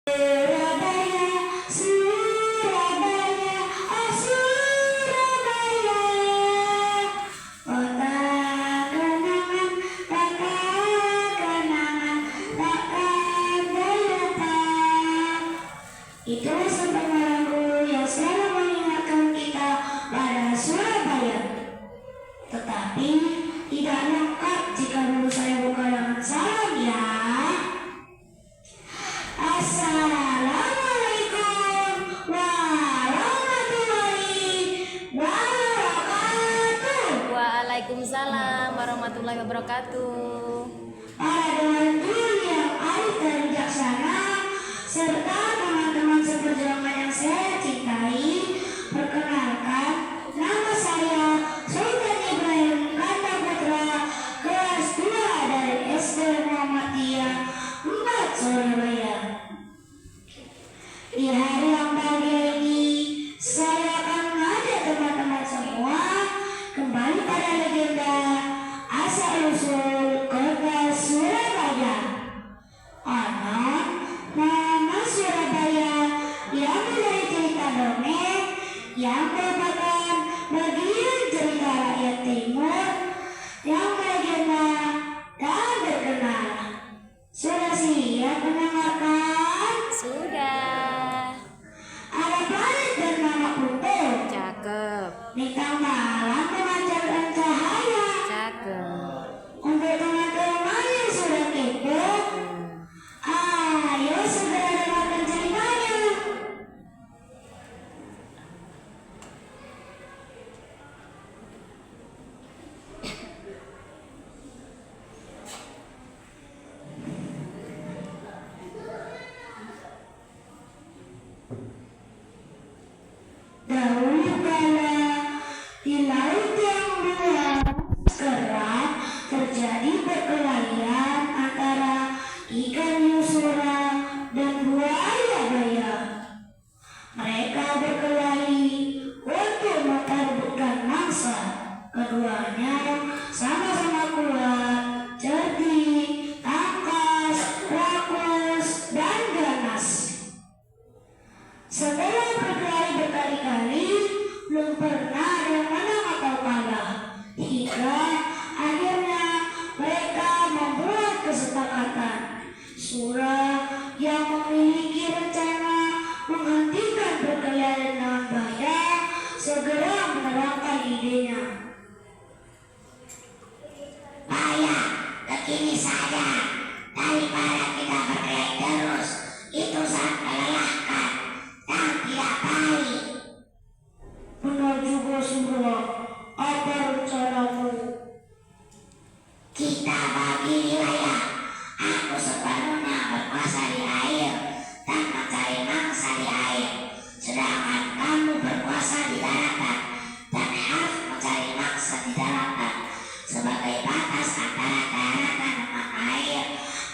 Surabaya, Surabaya, oh Surabaya, kota kenangan, kota kenangan, takkan berlupa. Itulah sebuah lagu yang selalu mengingatkan kita pada Surabaya. Tetapi tidak lengkap jika dulu saya buka dengan salam ya. Assalamualaikum warahmatullahi wabarakatuh. Waalaikumsalam warahmatullahi wabarakatuh. Para dewan juri yang arif dan bijaksana serta teman-teman seperjuangan yang saya cintai, perkenalkan, nama saya Sultan Ibrahim Kanta Putra, kelas 2 dari SD Muhammadiyah 4 Surabaya. Di hari yang bahagia ini, saya akan mengajak teman-teman semua kembali pada legenda asal-usul kota Surabaya. Konon, nama Surabaya yang menjadi cerita dongeng yang merupakan bagian cerita rakyat timur yang legenda dan terkenal. Sudah siap mendengarkan? Sudah. Ada planet bernama Pluto. Cakep. Bintang malam memancarkan cahaya. Cakep. Untuk teman-teman yang sudah kepo, ayo segera dengarkan ceritanya. Dahulu kala di laut yang luas kerat terjadi perkelahian antara ikan yusura dan buaya. Mereka berkelahi untuk memperebutkan mangsa. Keduanya sama-sama kuat, cerdik, tangkas, rakus, dan ganas. Setelah berkelahi berkali-kali, belum pernah ada yang menang atau kalah. Hingga akhirnya mereka membuat kesepakatan. Sura yang memiliki rencana menghentikan perkelahian dengan bahaya segera menerangkan idenya. Bahaya, begini saja. Daripada kita berkelahi terus, itu sangat melelahkan dan tidak baik. Benar juga Sura, apa rencanamu? Kita bagi wilayah. Aku sepenuhnya berkuasa di air dan mencari mangsa di air, sedangkan kamu berkuasa di daratan dan harus mencari mangsa di daratan. Sebagai batas antara daratan dengan air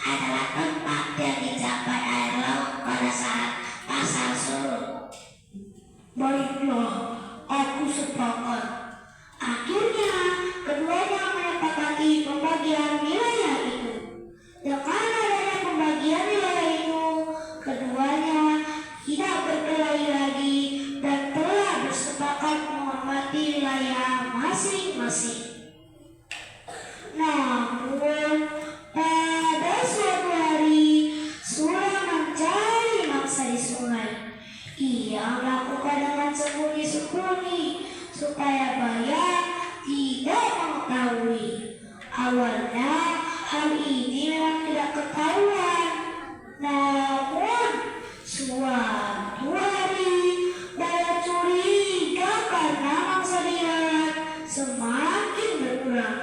adalah tempat yang dicapai air laut pada saat pasang surut. Baiklah, aku sepakat. Akhirnya keduanya menyepakati pembagian wilayah itu. Dengan adanya pembagian wilayah itu, keduanya tidak berkelahi lagi dan telah bersepakat menghormati wilayah masing-masing. Namun, pada suatu hari, Sura mencari mangsa di sungai. Ia melakukan dengan sembunyi-sembunyi supaya bahaya tidak mengetahui. Awalnya hal ini memang tidak ketahuan. Namun suatu hari bahaya curiga karena mangsa liar semakin berkurang.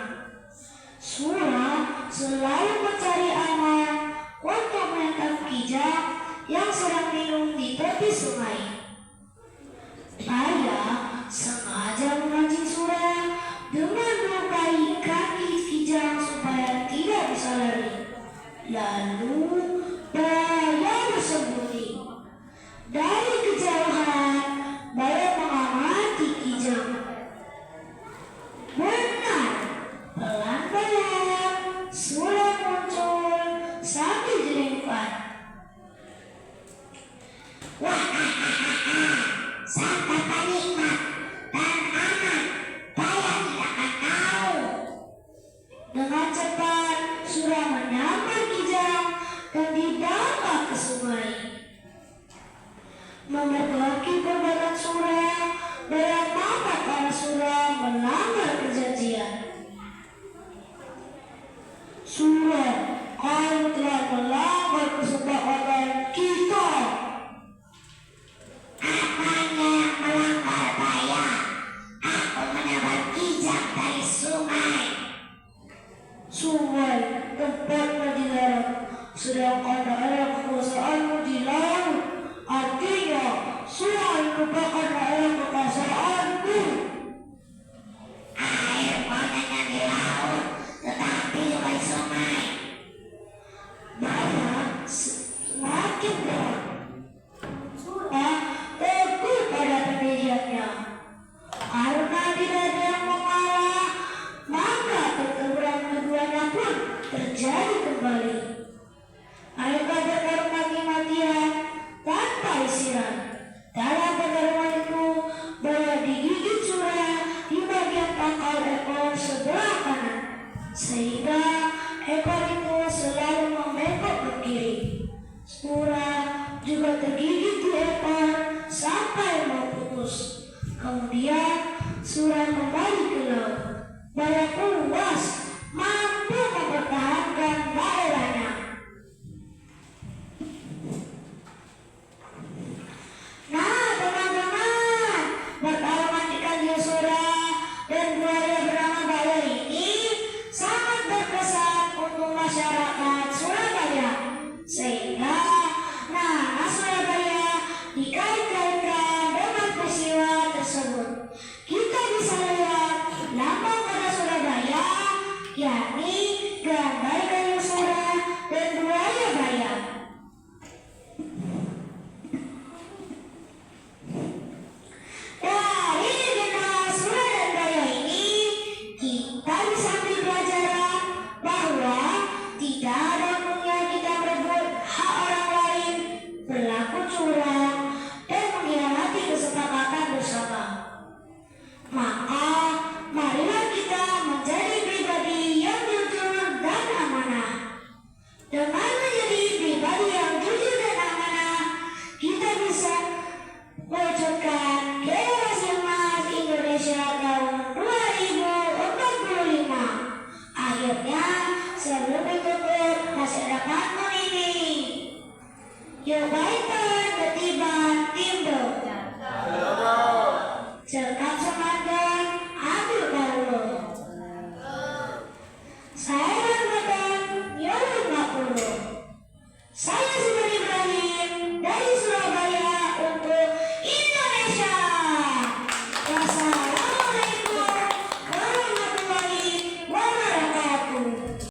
Sura selalu mencari aman untuk menangkap kijang yang sedang minum di tepi sungai. Bahaya sengaja memancing Sura dengan melukai kaki kijang supaya tidak bisa lari. Lalu bahaya bersembunyi. Dari kejauhan, bahaya mengamati kijang. Benar, pelan-pelan Sura muncul sambil jeringkan. surah juga tergigit di ekor sampai mau putus. Kemudian surah kembali ke laut. Buaya puas mampu mempertahankan daerahnya. Nah, teman-teman, pertarungan ikan Yusura dan buaya bernama Buaya ini sangat berkesan untuk masyarakat Surabaya, sehingga nama Surabaya dikait-kaitkan dengan peristiwa tersebut. Kita bisa lihat lambang kota Surabaya, yakni gambar kayu surah dan buaya bayar. Dari legenda surah dan buaya ini, kita bisa ambil pelajaran bahwa tidak ada untungnya kita berebut hak orang lain, berlaku curang, dan mengkhianati kesepakatan bersama. Maka, marilah kita menjadi pribadi yang jujur dan amanah. Dengan menjadi pribadi yang jujur dan amanah, kita bisa mewujudkan generasi emas Indonesia tahun 2045. Akhirnya, sebelum ditutup, masih ada pantun ini. Yuk baiklah.